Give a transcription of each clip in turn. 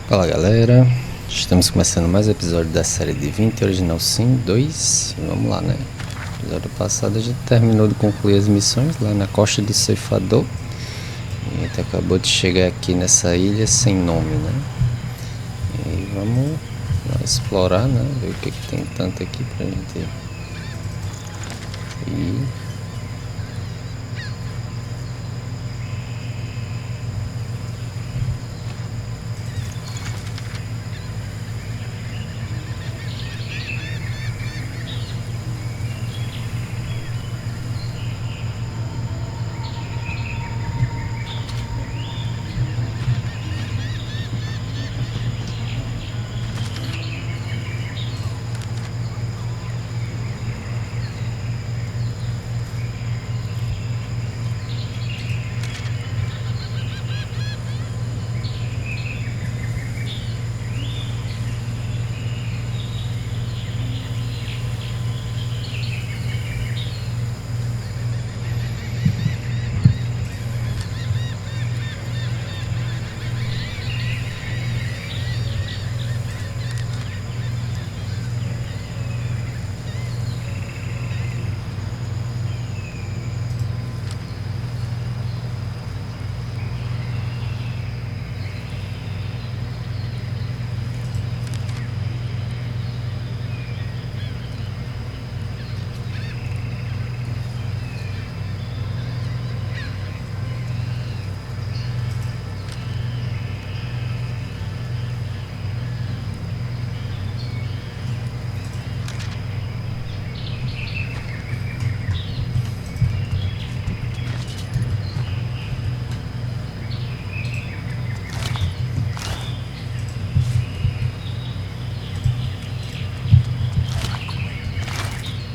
Fala galera, estamos começando mais um episódio da série Divinity Original Sim 2. Vamos lá, né? No episódio passado a gente terminou de concluir as missões lá na costa do ceifador. E a gente acabou de chegar aqui nessa ilha sem nome, né? E vamos lá explorar, né? Ver o que tem tanto aqui pra gente ir.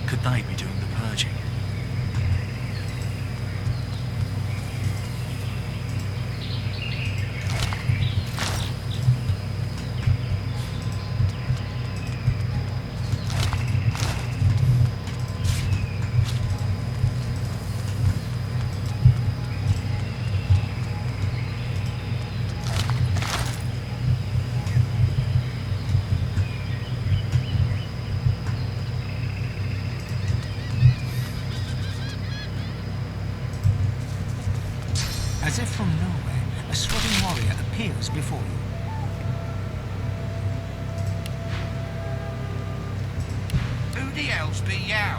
Could they be doing the purging? As if from nowhere, a sweating warrior appears before you. Who the hell's be you?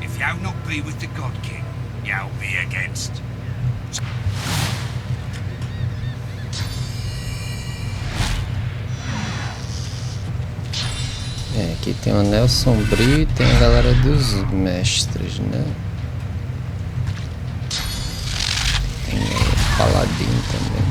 If you not be with the God King, you'll be against. Aqui tem o Anel Sombrio e tem a galera dos mestres, né? Tem o Paladino também.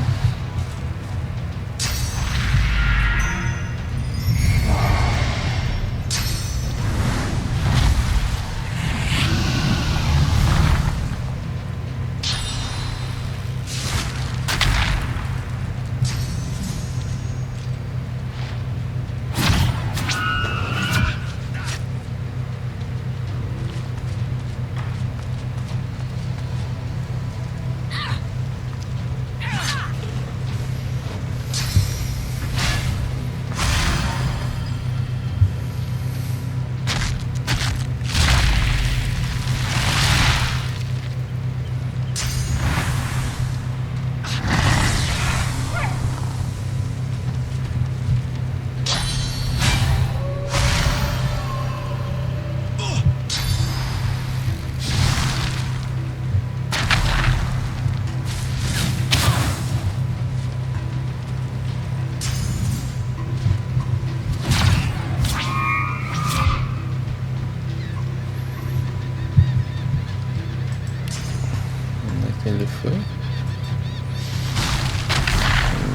Ele foi.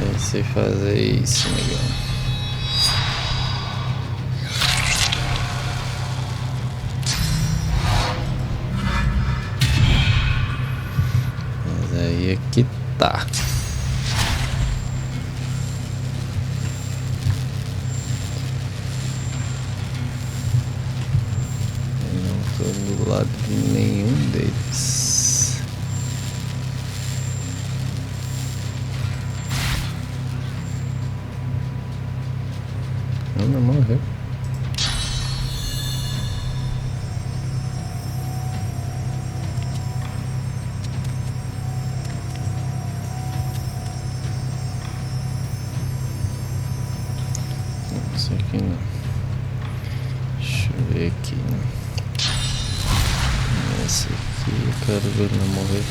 Nem sei fazer isso, negão. Mas aí é que tá. Eu não tô do lado de nenhum deles. Não morreu. Isso aqui não. Deixa eu ver aqui. Esse aqui eu quero ver ele não morrer.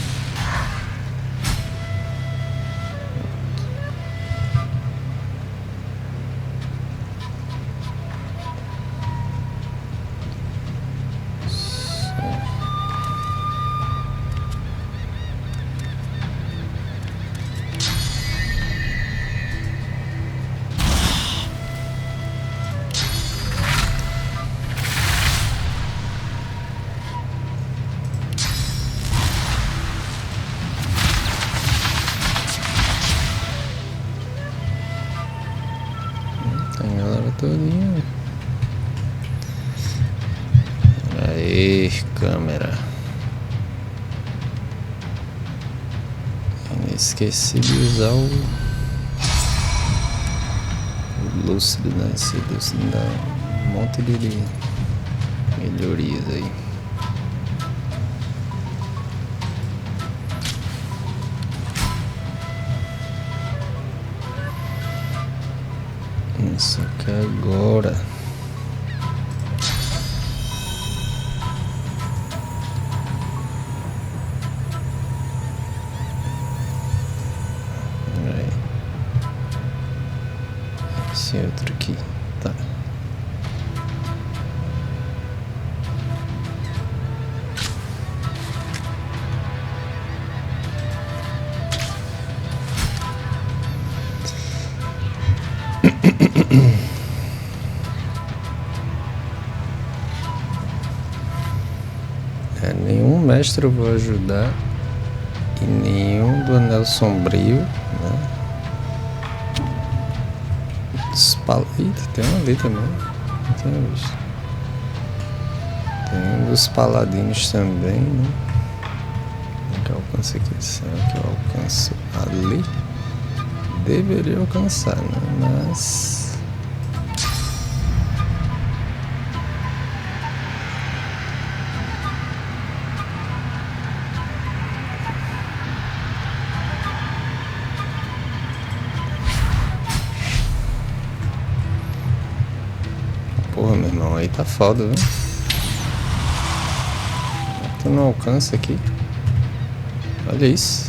Tem a galera todinha. Aê, câmera. Eu esqueci de usar o lúcido, né? Esse lúcido dá um monte de melhorias aí. Isso aqui agora. Aí. Esse outro aqui, tá. Nenhum mestre eu vou ajudar e nenhum do anel sombrio, né? Eita, tem um ali também, não tinha visto. Tem um dos paladinos também, né? Que eu alcanço aqui, será que eu alcanço ali? Deveria alcançar, né? Mas porra, meu irmão, aí tá foda, viu? Tu não alcança aqui. Olha isso.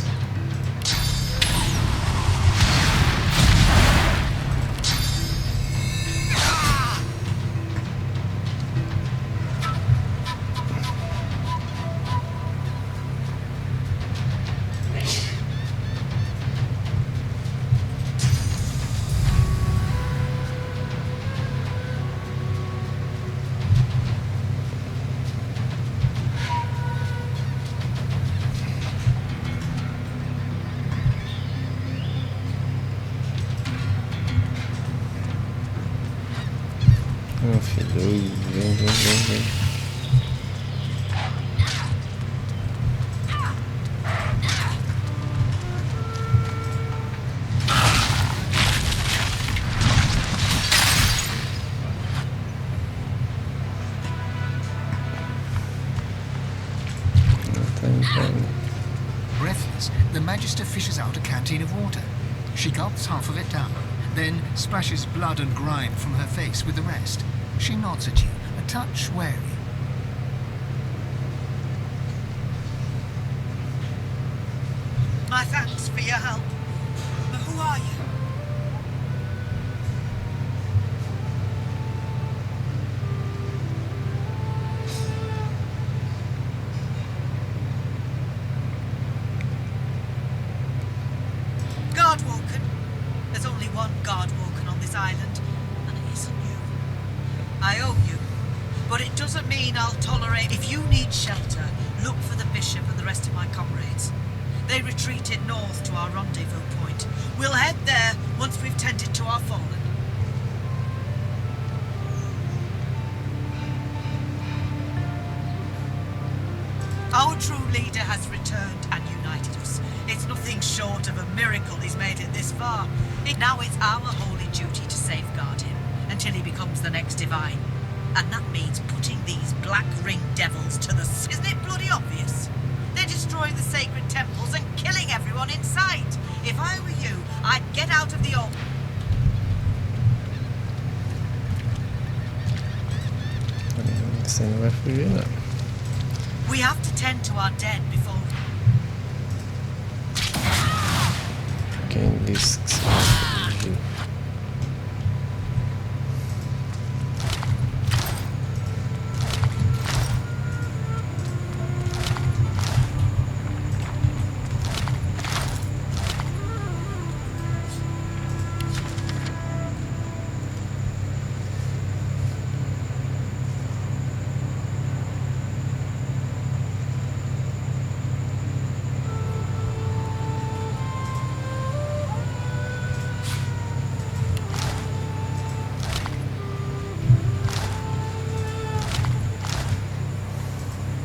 Meu filho, vem. Breathless, the Magister fishes out a canteen of water. She gulps half of it down, then splashes blood and grime from her face with the rest. She nods at you, a touch wary. My thanks for your help. But who are you? Guardwalken. There's only one Guardwalken on this island, and it isn't you. I owe you, but it doesn't mean I'll tolerate. If you need shelter, look for the Bishop and the rest of my comrades. They retreated north to our rendezvous point. We'll head there once we've tended to our fallen. true leader has returned and united us. It's nothing short of a miracle he's made it this far. Now it's our holy duty to safeguard him until he becomes the next divine. And that means putting these black ring devils to the... Isn't it bloody obvious? They're destroying the sacred temples and killing everyone in sight. If I were you, I'd get out of the old... Você não vai fugir, não. We have to tend to our dead before... Quem disse que você vai fugir?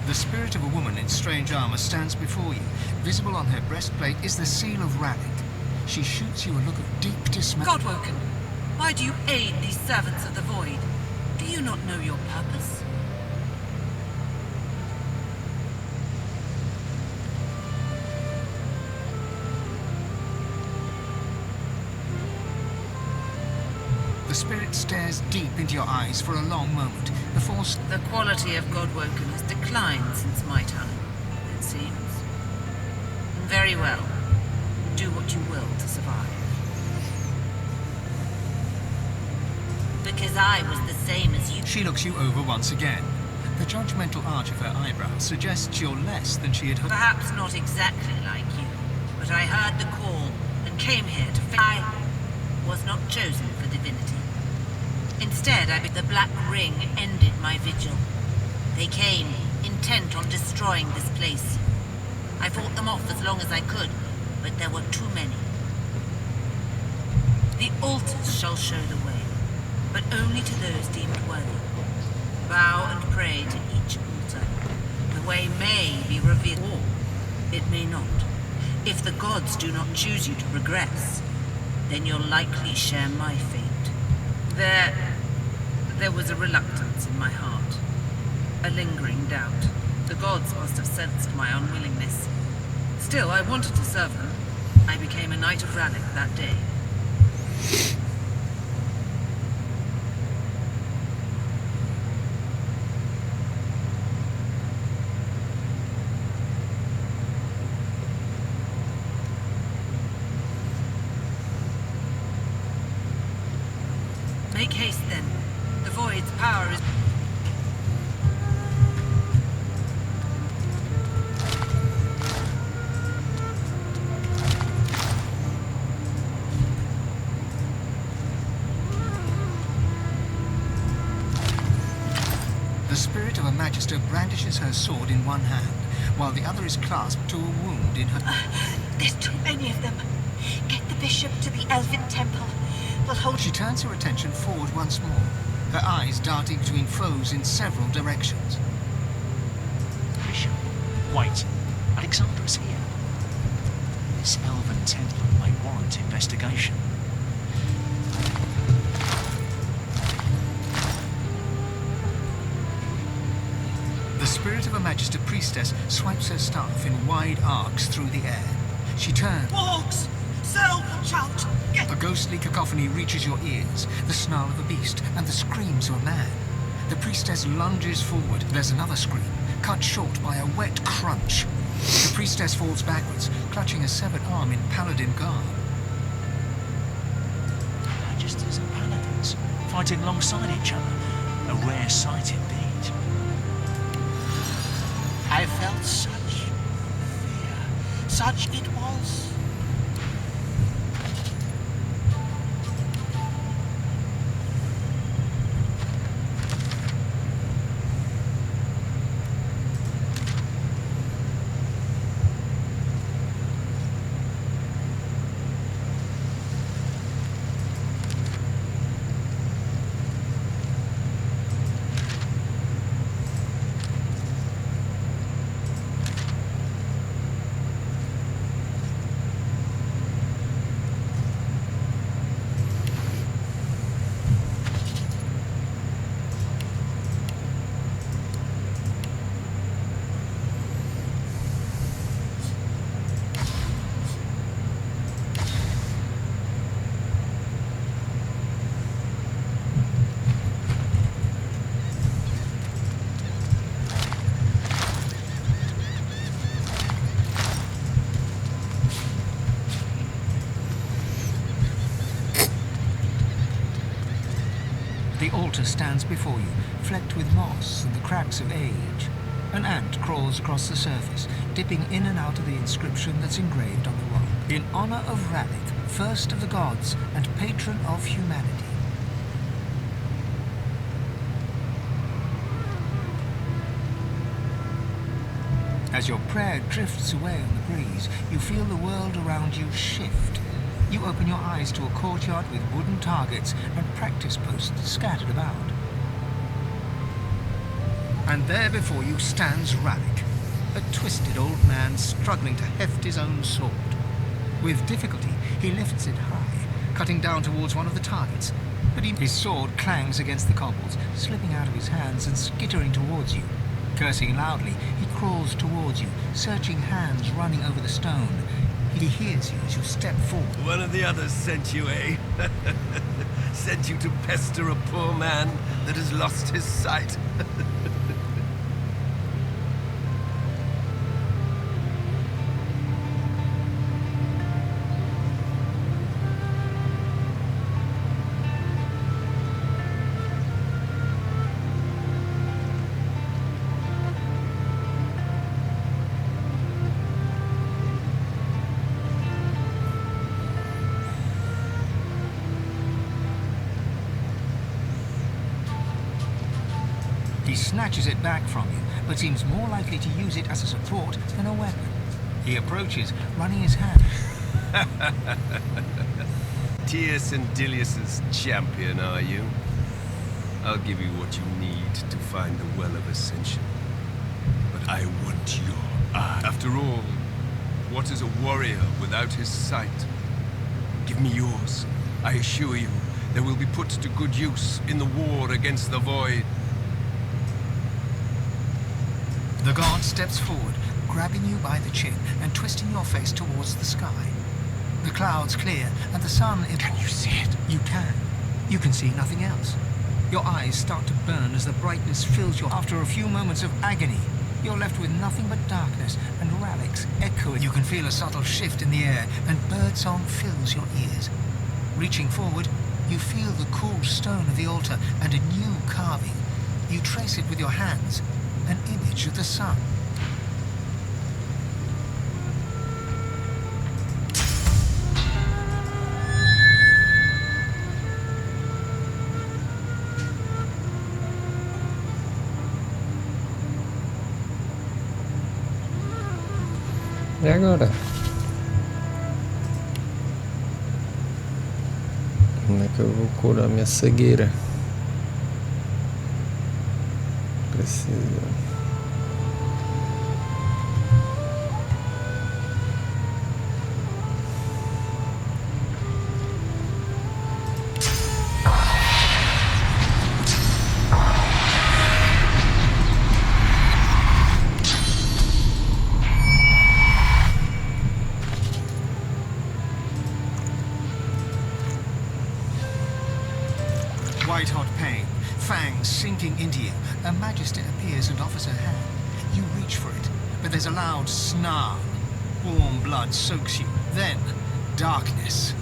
The spirit of a woman in strange armor stands before you. Visible on her breastplate is the seal of Rhalic. She shoots you a look of deep dismay. Godwoken, why do you aid these servants of the void? Do you not know your purpose? The spirit stares deep into your eyes for a long moment before... The quality of Godwoken has declined since my time, it seems. Very well. Do what you will to survive. Because I was the same as you. She looks you over once again. The judgmental arch of her eyebrows suggests you're less than she had hoped. Perhaps not exactly like you, but I heard the call and came here to I was not chosen for divinity. Instead, the Black Ring ended my vigil. They came, intent on destroying this place. I fought them off as long as I could, but there were too many. The altars shall show the way, but only to those deemed worthy. Bow and pray to each altar. The way may be revealed, or it may not. If the gods do not choose you to progress, then you'll likely share my fate. There was a reluctance in my heart, a lingering doubt. The gods must have sensed my unwillingness. Still, I wanted to serve them. I became a Knight of Rhalic that day. Make haste, then. The Void's power is... The spirit of a Magister brandishes her sword in one hand, while the other is clasped to a wound in her... There's too many of them. Get the bishop to the Elfin Temple. We'll hold... She turns her attention forward once more, her eyes darting between foes in several directions. Bishop, wait. Alexander is here. This elven temple may warrant investigation. The spirit of a Magister priestess swipes her staff in wide arcs through the air. She turns... Wargs! Zorl, shout! Get... A ghostly cacophony reaches your ears, the snarl of a beast and the screams of a man. The priestess lunges forward. There's another scream, cut short by a wet crunch. The priestess falls backwards, clutching a severed arm in paladin garb. Magisters and paladins, fighting alongside each other. A rare sight indeed. I felt such fear. Such it was. altar stands before you, flecked with moss and the cracks of age. An ant crawls across the surface, dipping in and out of the inscription that's engraved on the rock. In honor of Rhalic, first of the gods and patron of humanity. As your prayer drifts away on the breeze, you feel the world around you shift. You open your eyes to a courtyard with wooden targets and practice posts scattered about. And there before you stands Rhalic, a twisted old man struggling to heft his own sword. With difficulty, he lifts it high, cutting down towards one of the targets, but his sword clangs against the cobbles, slipping out of his hands and skittering towards you. Cursing loudly, he crawls towards you, searching hands running over the stone. He hears you as you step forward. One of the others sent you, eh? Sent you to pester a poor man that has lost his sight. He snatches it back from you, but seems more likely to use it as a support than a weapon. He approaches, running his hand. Tius and Dilius's champion, are you? I'll give you what you need to find the Well of Ascension. But I want your eye. After all, what is a warrior without his sight? Give me yours. I assure you, they will be put to good use in the war against the Void. The guard steps forward, grabbing you by the chin and twisting your face towards the sky. The clouds clear and the sun is... Can you see it? You can. You can see nothing else. Your eyes start to burn as the brightness fills you. After a few moments of agony, you're left with nothing but darkness and Rhalic's echoing. You can feel a subtle shift in the air and birdsong fills your ears. Reaching forward, you feel the cool stone of the altar and a new carving. You trace it with your hands. An image of the sun. E agora? Como é que eu vou curar minha cegueira? Precisa. White-hot pain, fangs sinking into you. A magister appears and offers her hand. You reach for it, but there's a loud snarl. Warm blood soaks you. Then, darkness.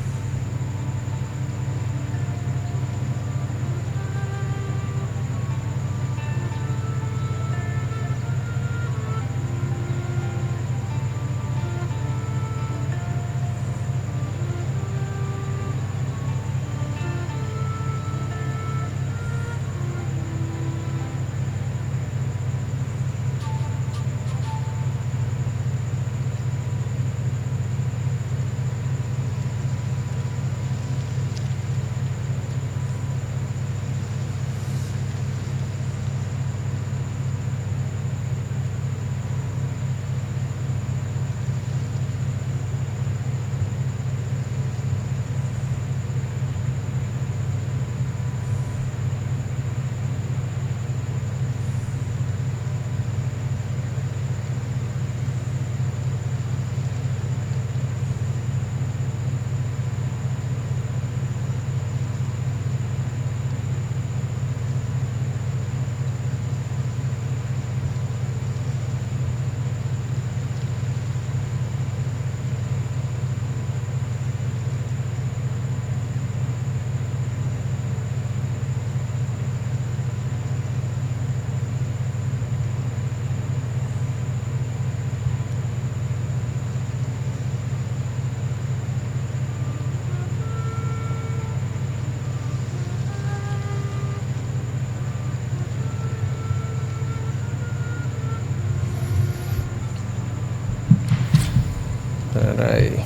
Pera aí.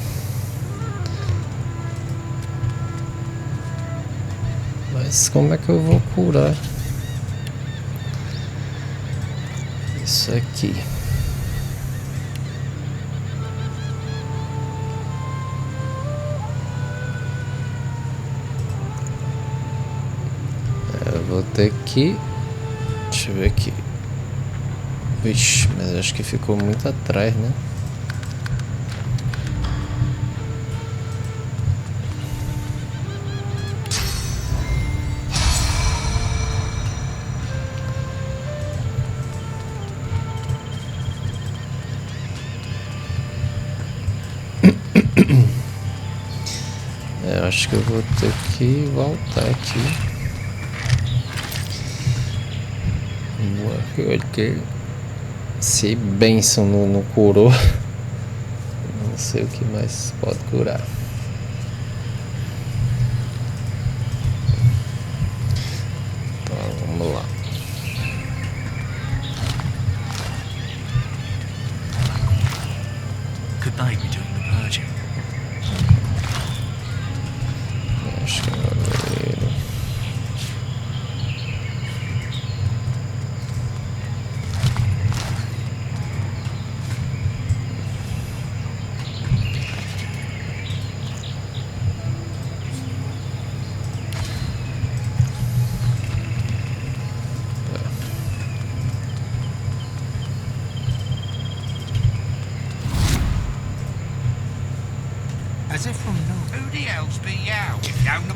Mas como é que eu vou curar isso aqui? Eu vou ter que... Deixa eu ver aqui. Vixe, mas acho que ficou muito atrás, né? Eu acho que eu vou ter que voltar aqui. Porque se Benção não curou, não sei o que mais pode curar. Então vamos lá. Could they be doing the purging? Acho que agora As if from no... Who the hell's be you? If you know...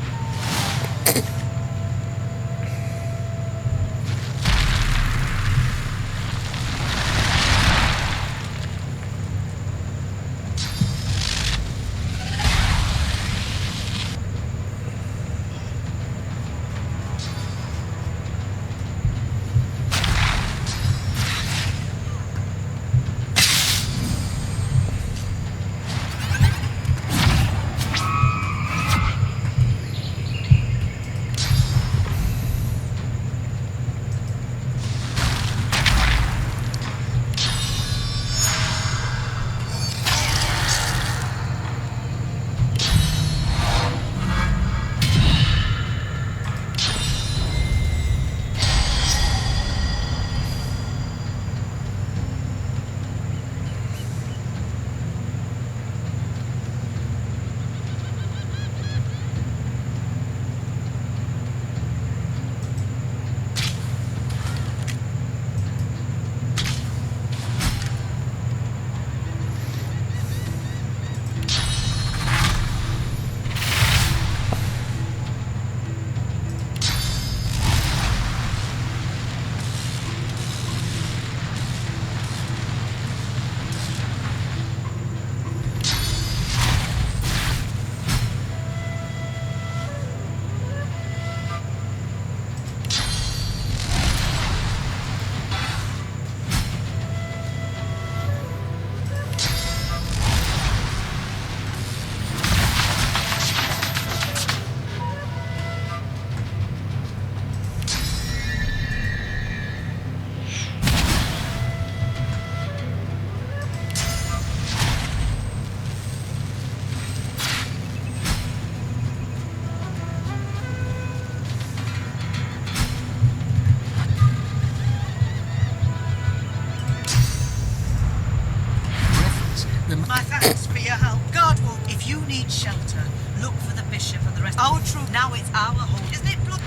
My thanks for your help. God will... If you need shelter, look for the bishop and the rest. Our troop... Now it's our home. Isn't it blood?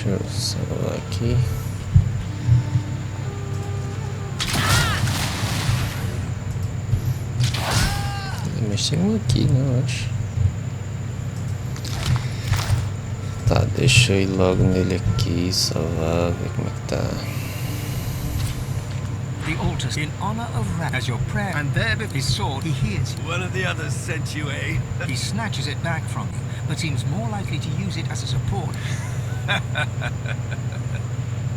deixa eu salvar aqui. Mas tem um aqui, né, eu acho. Tá, deixa eu ir logo nele aqui, salvar, ver como é que tá. The altars in honor of Rat as your prayer, and there with his sword he hears you. One of the others sent you, eh? He snatches it back from you, but seems more likely to use it as a support.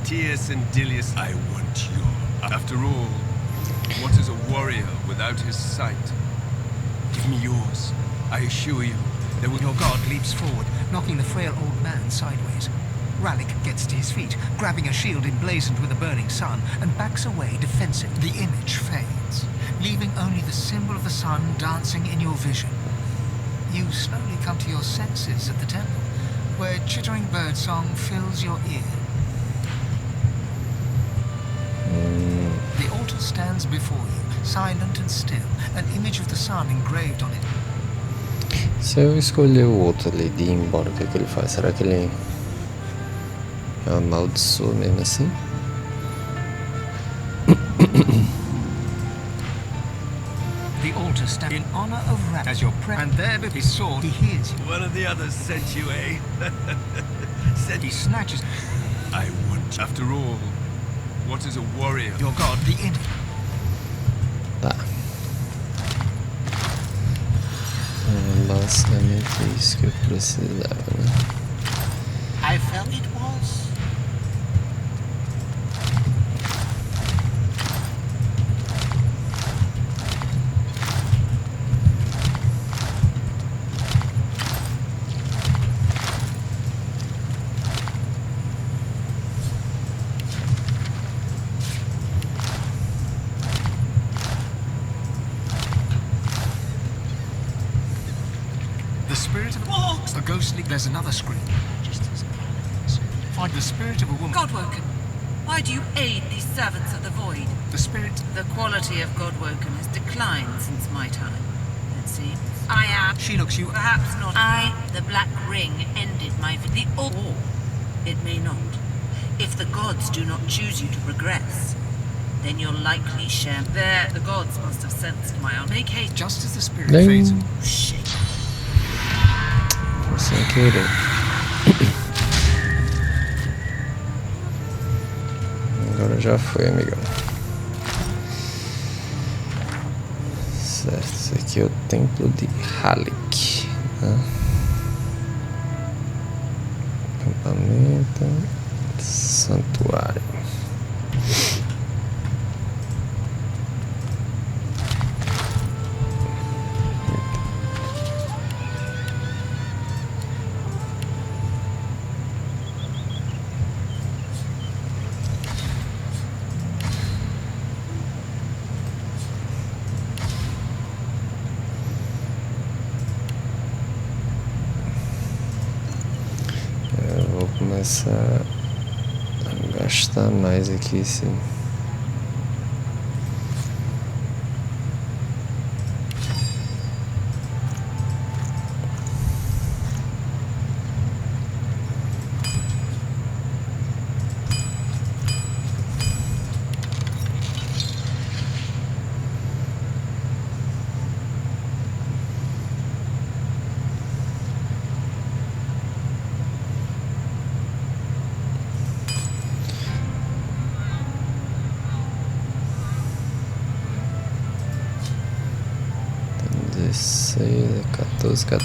Tius and Dilius, I want your... After all, what is a warrior without his sight? Give me yours. I assure you, there will... Your god leaps forward, knocking the frail old man sideways. Rhalic gets to his feet, grabbing a shield emblazoned with a burning sun, and backs away defensive. The image fades. leaving only the symbol of the sun dancing in your vision. You slowly come to your senses at the temple, where chittering birdsong fills your ear. The altar stands before you, silent and still, an image of the sun engraved on it. Se eu escolher o outro ali de ir embora, o que é que ele faz? Será que ele amaldiçoa mesmo assim? The altar stands in honor of Rhalic as your prayer, and there with his sword he hears you. One of the others sent you, eh? Said He snatches I want. After all, what is a warrior? your god, the Indian. Tá. Basicamente isso que eu precisava, né? I felt it was. The spirit of a ghostly. There's another scream. Find the spirit of a woman. Godwoken, why do you aid these servants of the void? The spirit. The quality of Godwoken has declined since my time, it seems. I am. She looks you. Perhaps not. The Black Ring, ended my or it may not. If the gods do not choose you to progress, then you'll likely share. There, the gods must have sensed my own. Make haste. Just as the spirit Bem. fades. Shit. Sem querer. Agora já foi, amigão. Certo, esse aqui é o Templo de Rhalic, né? Acampamento, santuário. Começar a gastar mais aqui, sim. Isso aí é 14. Né?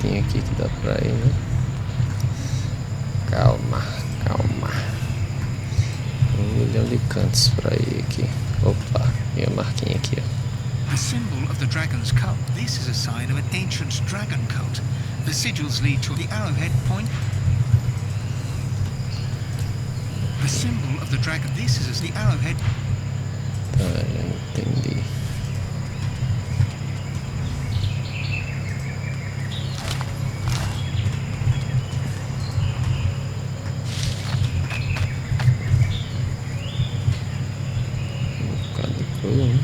Tem aqui que dá pra ir, né? Calma. 1 milhão de cantos pra ir aqui. Opa, minha marquinha aqui, ó. The symbol of the dragon's cult. This is a sign of an ancient dragon cult. The sigils lead to the arrowhead point. The symbol of the dragon. This is the arrowhead. Já entendi. Cadê coisa, né?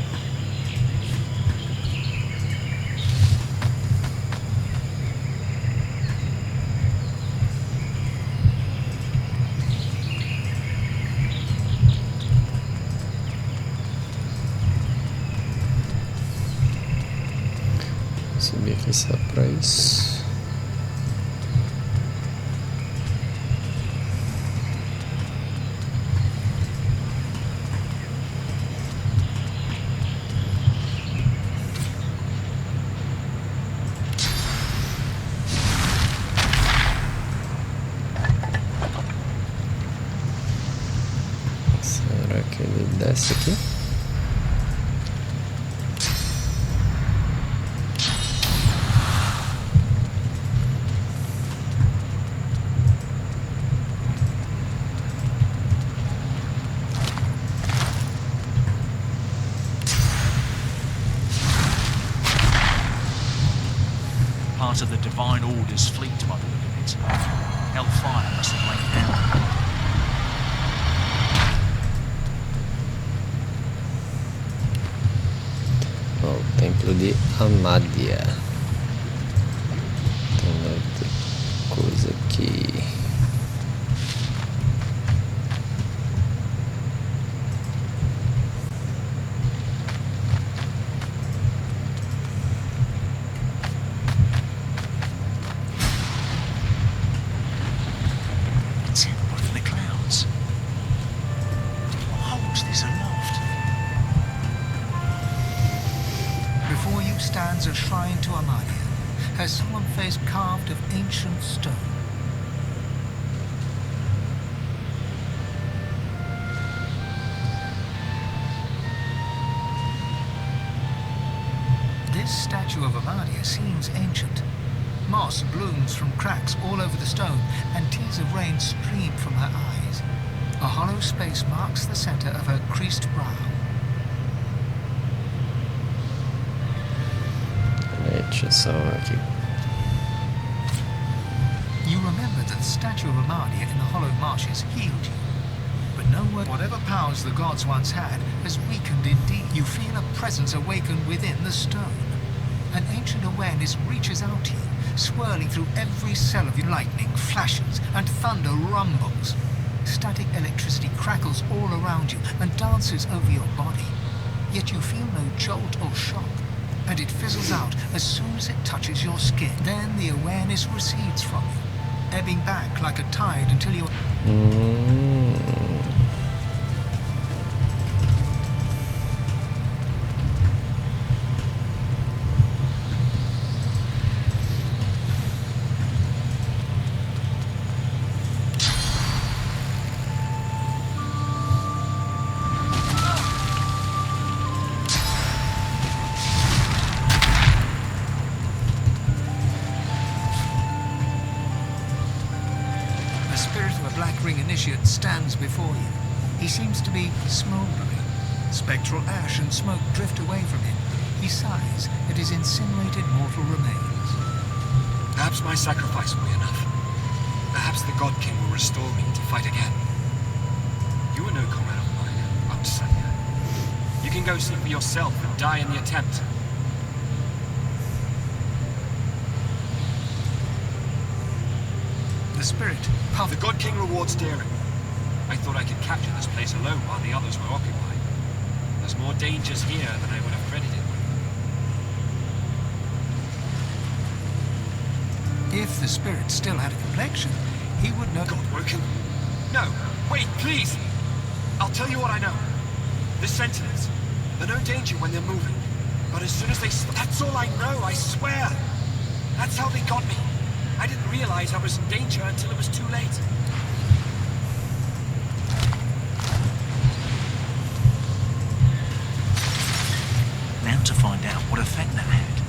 Subir aqui só pra isso. Será que ele desce aqui? Part of the Divine Order's fleet by the look of it. Hellfire must have lain down. Ó, o Templo de Amadia. Tem outra coisa aqui. It's everywhere in the clouds. What holds this aloft? Before you stands a shrine to Amadia, her solemn face carved of ancient stone. This statue of Amadia seems ancient. Moss blooms from cracks all over the stone, and tears of rain stream from her eyes. A hollow space marks the center of her creased brow. Deixa eu só aqui. You remember that the statue of Amadia in the hollow marshes healed you. But no word, whatever powers the gods once had, has weakened indeed. You feel a presence awaken within the stone. An ancient awareness reaches out to you, swirling through every cell of you. Lightning flashes and thunder rumbles. Static electricity crackles all around you and dances over your body. Yet you feel no jolt or shock, and it fizzles out as soon as it touches your skin. Then the awareness recedes from you, ebbing back like a tide until you're... The spirit of a Black Ring initiate stands before you. He seems to be smouldering. Spectral ash and smoke drift away from him. He sighs at his incinerated mortal remains. Perhaps my sacrifice will be enough. Perhaps the God King will restore me to fight again. You are no comrade of mine, outsider. You can go see for yourself and die in the attempt. The spirit puffs. The God King rewards daring. I thought I could capture this place alone while the others were occupied. There's more dangers here than I would have credited. If the spirit still had a complexion, he would know. God woken? No, wait, please! I'll tell you what I know. The Sentinels. They're no danger when they're moving. But as soon as they that's all I know, I swear! That's how they got me. I didn't realize I was in danger until it was too late. Now to find out what effect that had.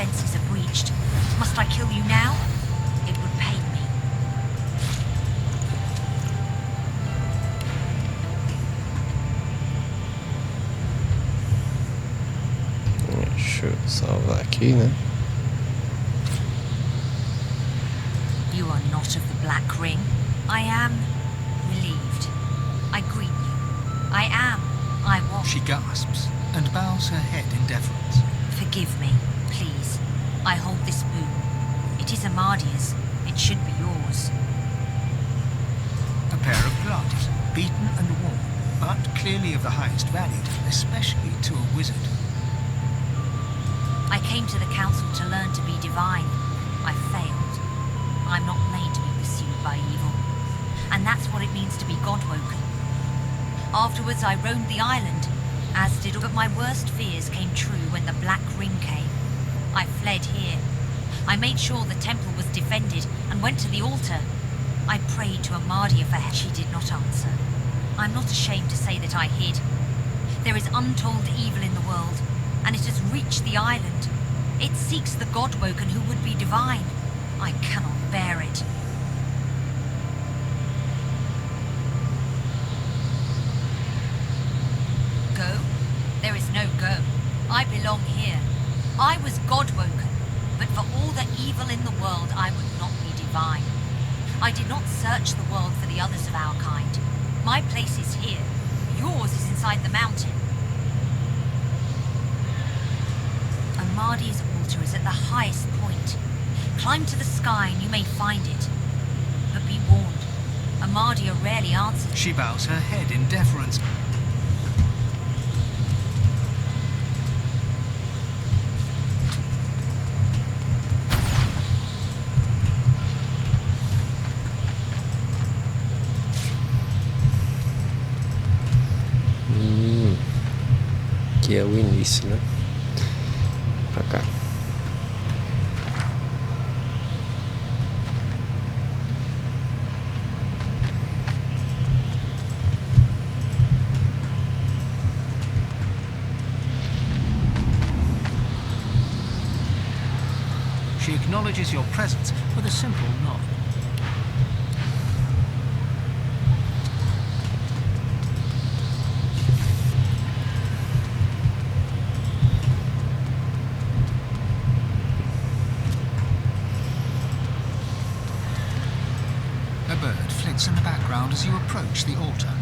defenses are breached. Must I kill you now? It would pain me. Deixa eu salvar aqui, né? You are not of the Black Ring. I am relieved. I greet you. I was. She gasps and bows her head in deference. Forgive me, please. I hold this boon. It is Amadia's. It should be yours. A pair of gloves, beaten and worn, but clearly of the highest value, especially to a wizard. I came to the council to learn to be divine. I failed. I'm not made to be pursued by evil. And that's what it means to be God-woken. Afterwards I roamed the island, as did all, but my worst fears came true when the Black Ring came. I fled here. I made sure the temple was defended and went to the altar. I prayed to Amadia for help. She did not answer. I'm not ashamed to say that I hid. There is untold evil in the world, and it has reached the island. It seeks the God-woken who would be divine. I cannot bear it. Go? There is no go. I belong here. I was God-woken, but for all the evil in the world, I would not be divine. I did not search the world for the others of our kind. My place is here. Yours is inside the mountain. Amadia's altar is at the highest point. Climb to the sky and you may find it. But be warned, Amadia rarely answers. She bows her head in deference. Aqui é o início, né? Pra cá. She acknowledges your presence with a simple nod. A bird flits in the background as you approach the altar.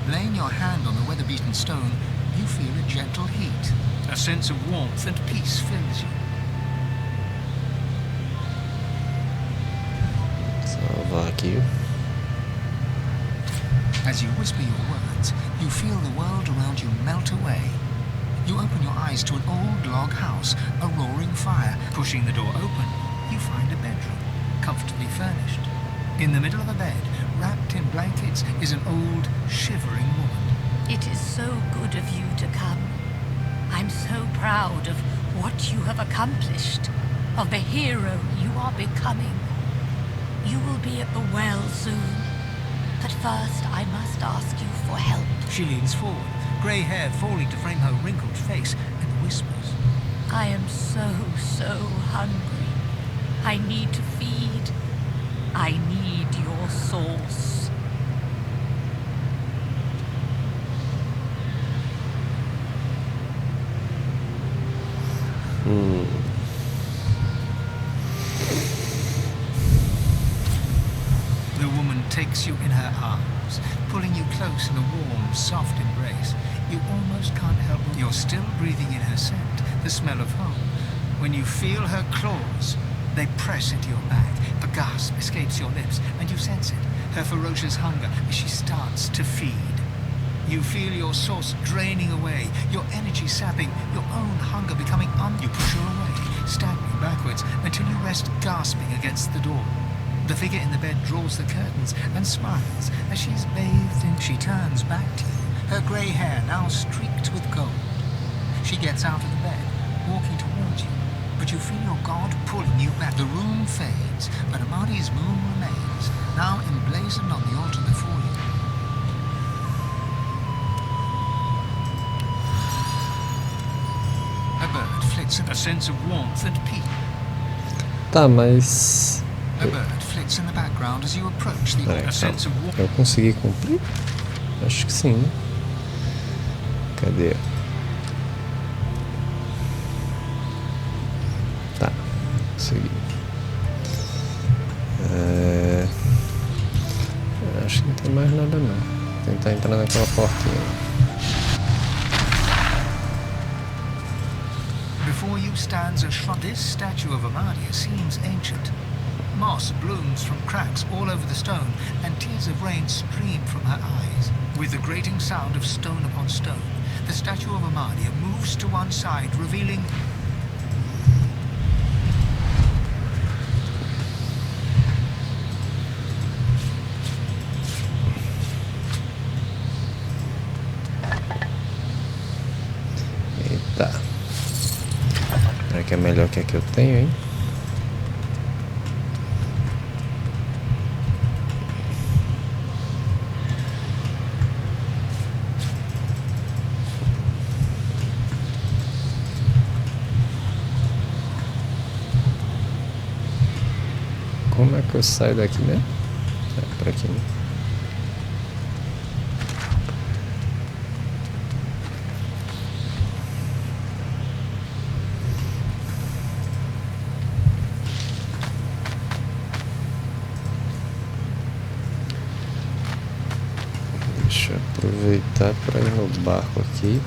Laying your hand on the weather-beaten stone, you feel a gentle heat. A sense of warmth and peace fills you. Salvar aqui. As you whisper your words, you feel the world around you melt away. You open your eyes to an old log house, a roaring fire. Pushing the door open, you find a bedroom, comfortably furnished. In the middle of the bed, wrapped in blankets, is an old, shivering woman. It is so good of you to come. I'm so proud of what you have accomplished, of the hero you are becoming. You will be at the well soon. But first, I must ask you for help. She leans forward, grey hair falling to frame her wrinkled face, and whispers. I am so hungry. I need to feed. I need your sauce. The woman takes you in her arms, pulling you close in a warm, soft embrace. You almost can't help it. You're still breathing in her scent, the smell of home. When you feel her claws, they press into your back. A gasp escapes your lips, and you sense it, her ferocious hunger as she starts to feed. You feel your source draining away, your energy sapping, your own hunger becoming You push her away, staggering backwards, until you rest gasping against the door. The figure in the bed draws the curtains and smiles as she's bathed in. She turns back to you, her grey hair now streaked with gold. She gets out of the bed, walking towards you, but you feel your god pulling you back. The room fades, but Amadia's moon remains, now emblazoned on the altar before you. A bird flits sense of warmth and peace. Tá, mas... A bird flits in the background as you approach the Peraí, a sense of warmth. eu consegui cumprir? Acho que sim, né? Cadê? Tá, consegui. Acho que não tem mais nada não. Vou tentar entrar naquela portinha. Before you stands a shrine. This statue of Amadia seems ancient. Moss blooms from cracks all over the stone, and tears of rain stream from her eyes. With the grating sound of stone upon stone, the statue of Amadia moves to one side, revealing... Eita. Será que é melhor que a que eu tenho, hein? Como é que eu saio daqui mesmo? É por aqui, né? Deixa eu aproveitar para ir no barco aqui.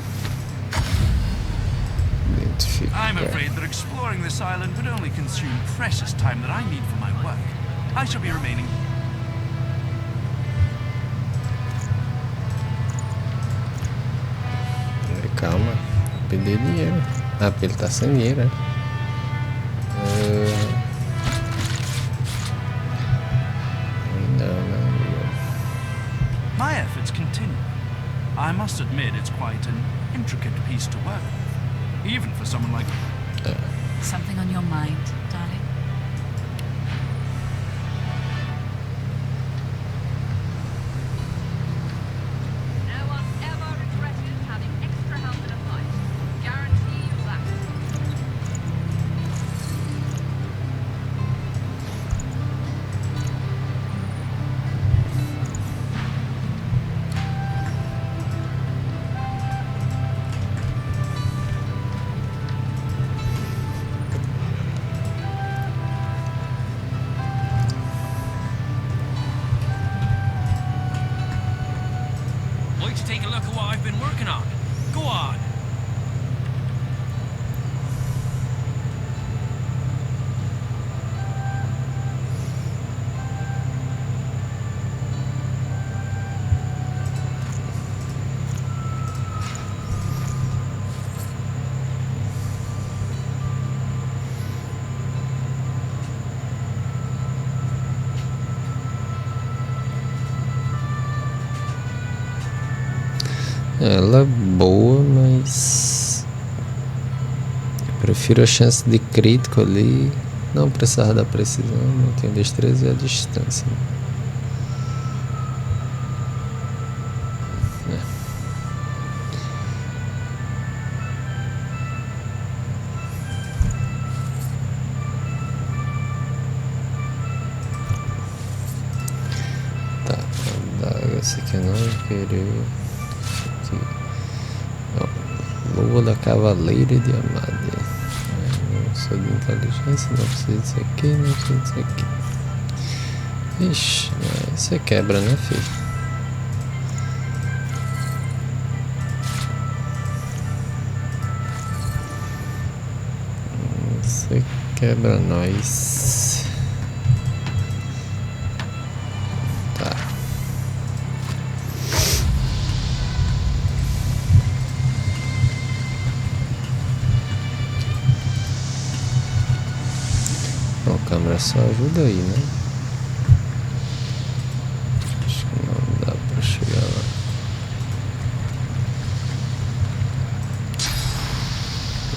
I'm afraid that exploring this island would only consume precious time that I need for my work. I shall be remaining. Calma, perder dinheiro. Ah, porque ele tá sem dinheiro, né? My efforts continue. I must admit it's quite an intricate piece to work with, even for someone like... Something on your mind, darling? No one ever regretted having extra help in a fight. Guarantee you that. Take a look at what I've been working on. Go on. Ela é boa, mas eu prefiro a chance de crítico ali. Não precisar da precisão, não tenho destreza e a distância. Tá, esse aqui eu não queria. Lua da Cavaleira de Amadia. Não sou de inteligência, não preciso disso aqui, não preciso disso aqui. Ixi, você quebra, né, filho? Você quebra nós. Tá. A câmera só ajuda aí, né? Acho que não dá pra chegar lá.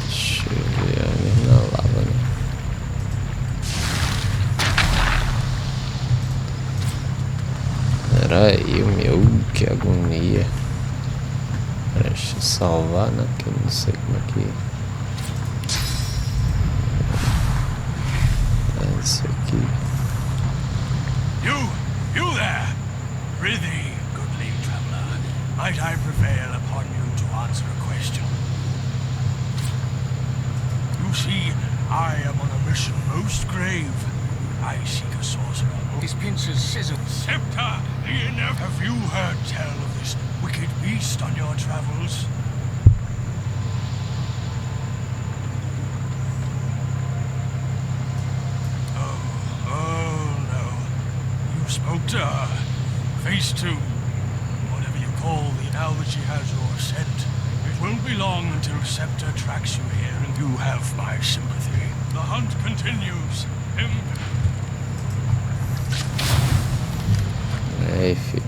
Deixa eu ver ali na lava, né? Peraí, meu, que agonia. Deixa eu salvar, né? Porque eu não sei como é que... most grave. I seek a sorcerer. His pincers sizzle. Scepter, have you heard tell of this wicked beast on your travels? Oh no. You spoke to her. Face to whatever you call the now that she has your scent. It won't be long until Scepter tracks you here, and you have my sympathy. The hunt continues. Aí, filho.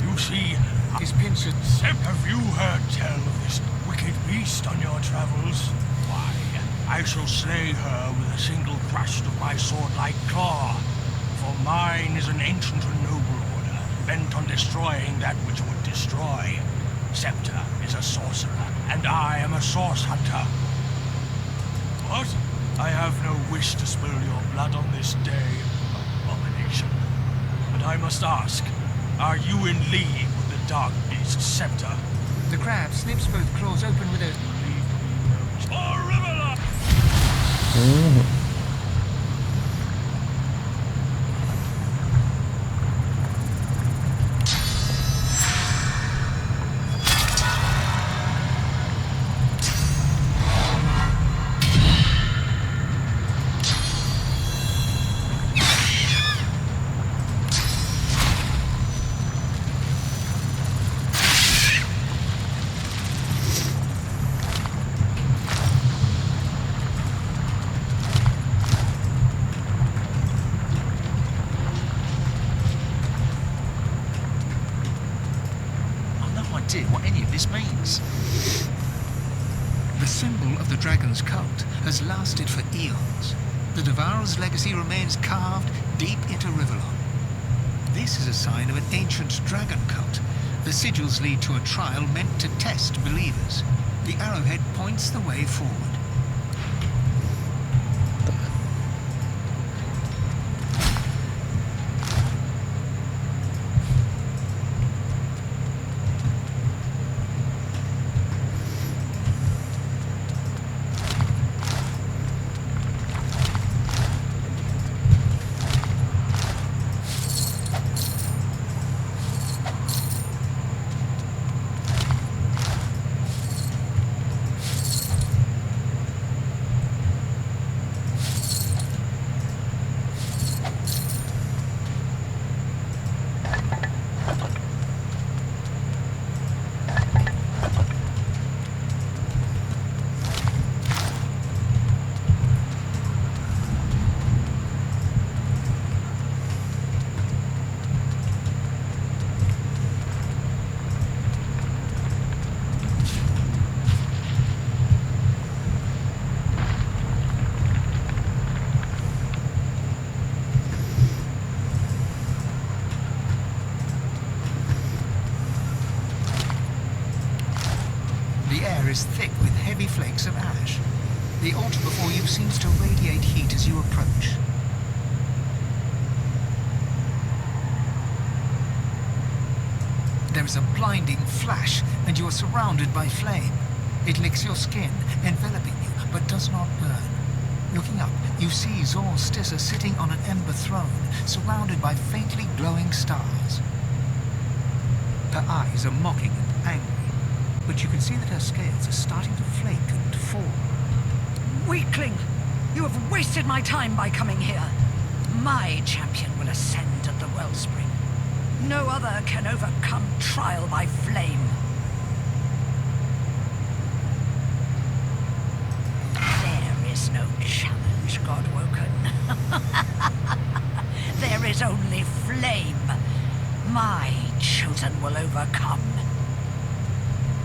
You see, His pincers. have you heard tell of this wicked beast on your travels? Why, I shall slay her with a single thrust of my sword-like claw. For mine is an ancient and noble order, bent on destroying that which would destroy. Scepter is a sorcerer, and I am a source hunter. What? I have no wish to spill your blood on this day, abomination. But I must ask, are you in league with the dark beast Scepter? The crab snips both claws open with a... What any of this means. The symbol of the dragon's cult has lasted for eons. The Devourer's legacy remains carved deep into Rivellon. This is a sign of an ancient dragon cult. The sigils lead to a trial meant to test believers. The arrowhead points the way forward. Is thick with heavy flakes of ash. The altar before you seems to radiate heat as you approach. There is a blinding flash, and you are surrounded by flame. It licks your skin, enveloping you, but does not burn. Looking up, you see Zorl Stissa sitting on an ember throne, surrounded by faintly glowing stars. Her eyes are mocking and angry, but you can see that her scales are starting to flake and fall. Weakling! You have wasted my time by coming here. My champion will ascend at the wellspring. No other can overcome trial by flame. There is no challenge, Godwoken. There is only flame. My chosen will overcome.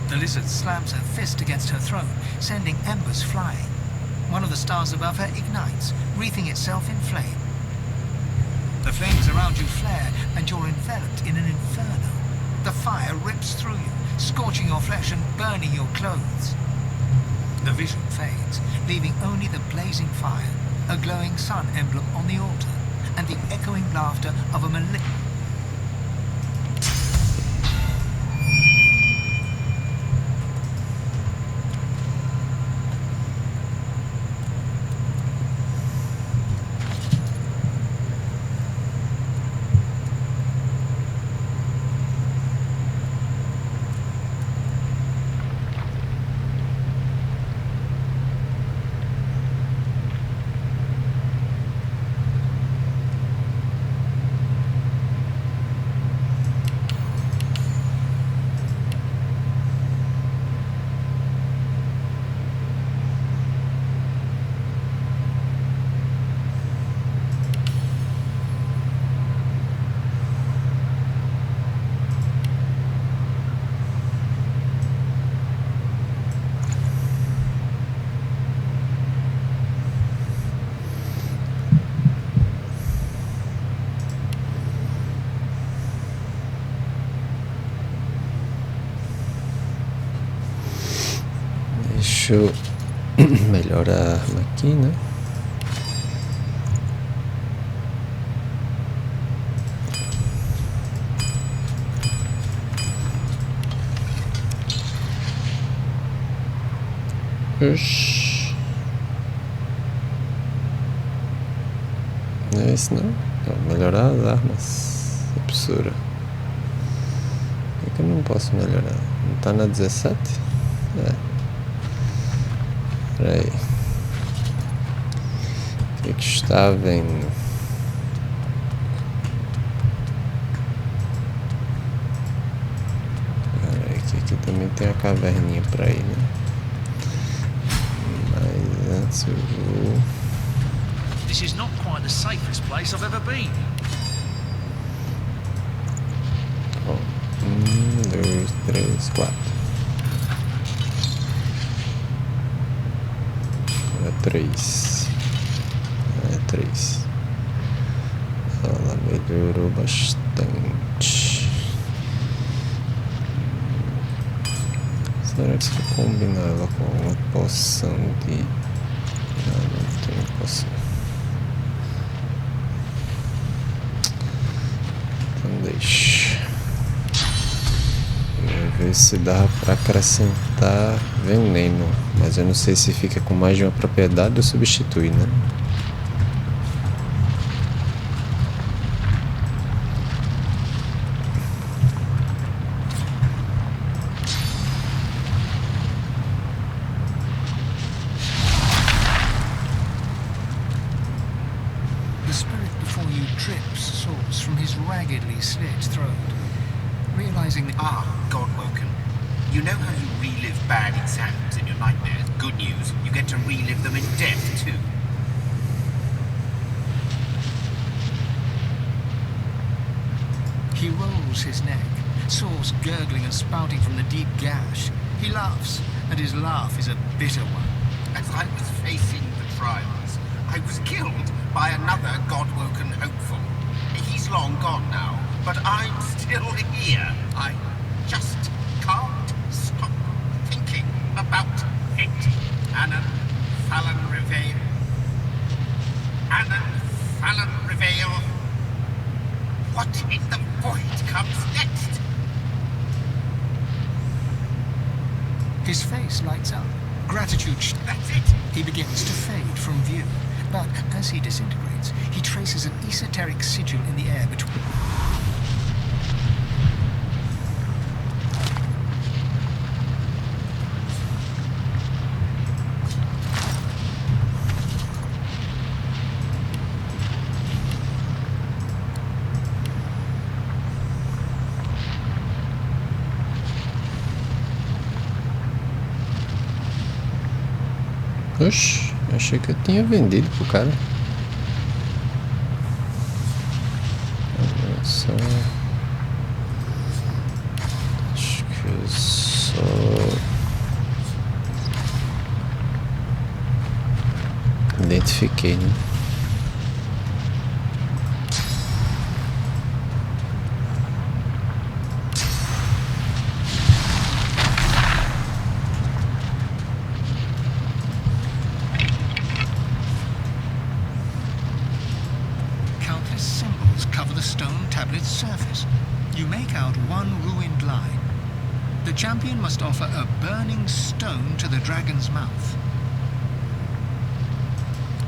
The lizard slams her fist against her throat, sending embers flying. One of the stars above her ignites, wreathing itself in flame. The flames around you flare, and you're enveloped in an inferno. The fire rips through you, scorching your flesh and burning your clothes. The vision fades, leaving only the blazing fire. a glowing sun emblem on the altar, and the echoing laughter of a malignant. Deixa eu melhorar a arma aqui, né? Oxi. Não é isso não? Não, melhorar as armas. Absurda. Por que eu não posso melhorar? Não tá na 17? É. Peraí. O que está vendo? Peraí, que aqui também tem a caverninha pra ir, né? Mas antes eu vou... This is not quite the safest place I've ever been. Ó, 1, 2, 3, 4. 3. É 3. Ela melhorou bastante. Será que se eu combinar ela com uma poção de... Não tem poção. Então deixa. Vou ver se dá pra acrescentar veneno. Mas eu não sei se fica com mais de uma propriedade ou substitui, né? The spirit before you drips sauce from his raggedly slit throat. Realizing that... Ah, Godwoken. You know how you relive bad exams in your nightmares? Good news, you get to relive them in death, too. He rolls his neck, sauce gurgling and spouting from the deep gash. He laughs, and his laugh is a bitter one. As I was facing the trials, I was killed by another Godwoken hopeful. He's long gone now, but I'm still here. I just can't stop thinking about it. Anan Fallon Reveil. Anan Fallon Reveil. What in the void comes next? His face lights up. Gratitude. That's it. He begins to fade from view. But as he disintegrates, he traces an esoteric sigil in the air between... Oxe, achei que eu tinha vendido pro cara. Olha só. Acho que eu só... identifiquei, né? scales cover the stone tablet's surface. You make out one ruined line. The champion must offer a burning stone to the dragon's mouth.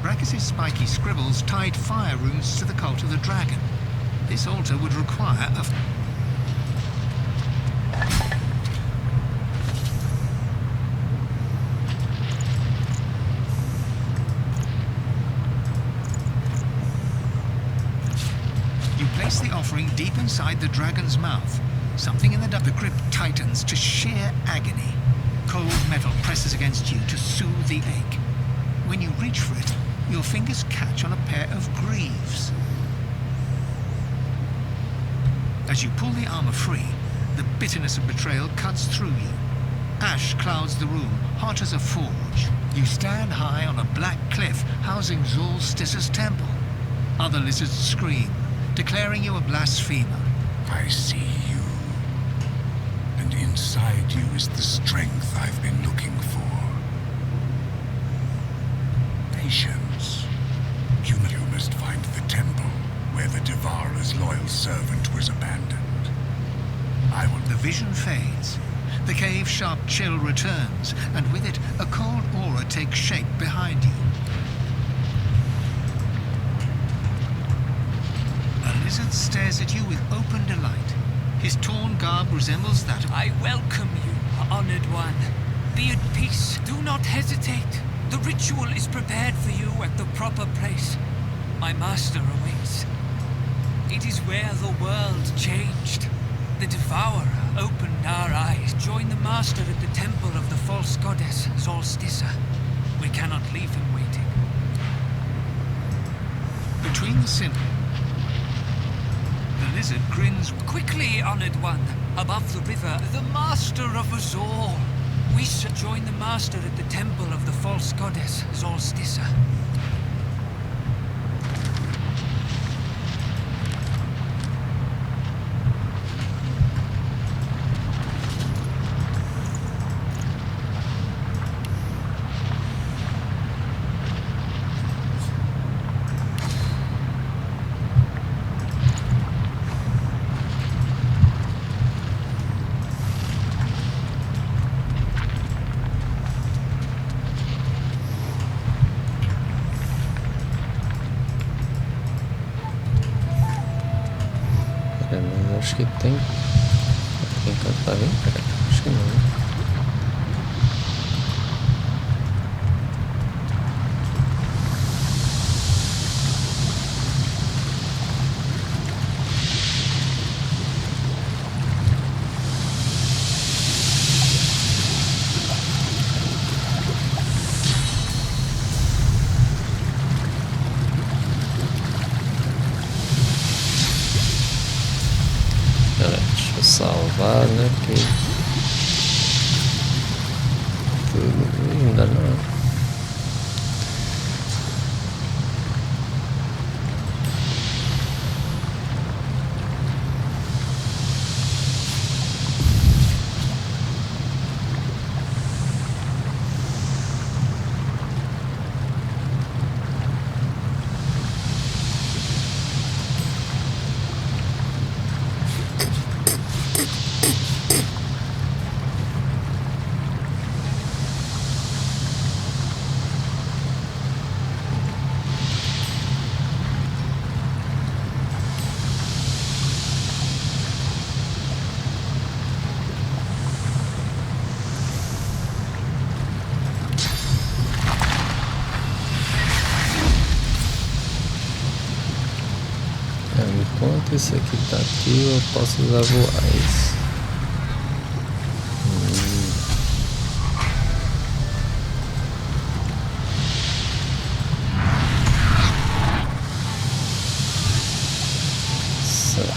Brachus's spiky scribbles tied fire runes to the cult of the dragon. This altar would require a... You place the offering deep inside the dragon's mouth. Something in the grip tightens to sheer agony. Cold metal presses against you to soothe the ache. When you reach for it, your fingers catch on a pair of greaves. As you pull the armor free, the bitterness of betrayal cuts through you. Ash clouds the room, hot as a forge. You stand high on a black cliff housing Zorl Stissa's temple. Other lizards scream, declaring you a blasphemer. I see you. And inside you is the strength I've been looking for. Patience. You must find the temple where the Devourer's loyal servant was abandoned. I will... The vision fades. The cave's sharp chill returns, and with it, a cold aura takes shape behind you. A lizard stares at you with open delight. His torn garb resembles that of... I welcome you, honored one. Be at peace. Do not hesitate. The ritual is prepared for you at the proper place. My master awaits. It is where the world changed. The Devourer opened our eyes. Join the master at the temple of the false goddess, Zorl Stissa. We cannot leave him waiting. Between the sin... The lizard grins. Quickly, honored one. Above the river, the master of us all. We should join the master at the temple of the false goddess, Zorl Stissa. Acho que tem canto pra vir pra cá. Acho que não. Salvar, né? Que tudo ainda não. Enquanto esse aqui tá ativo, eu posso usar voais. Certo.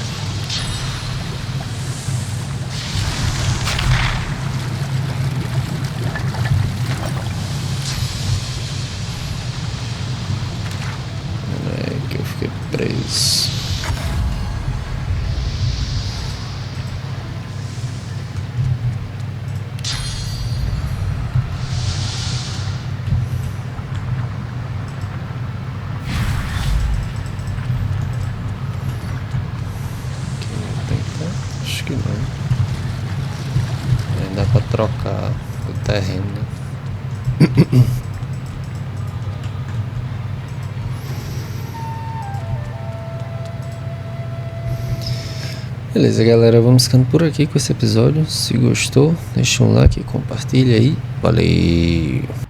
É que eu fiquei preso. trocar o terreno, né? Beleza, galera, vamos ficando por aqui com esse episódio. Se gostou, deixa um like, compartilha aí. Valeu!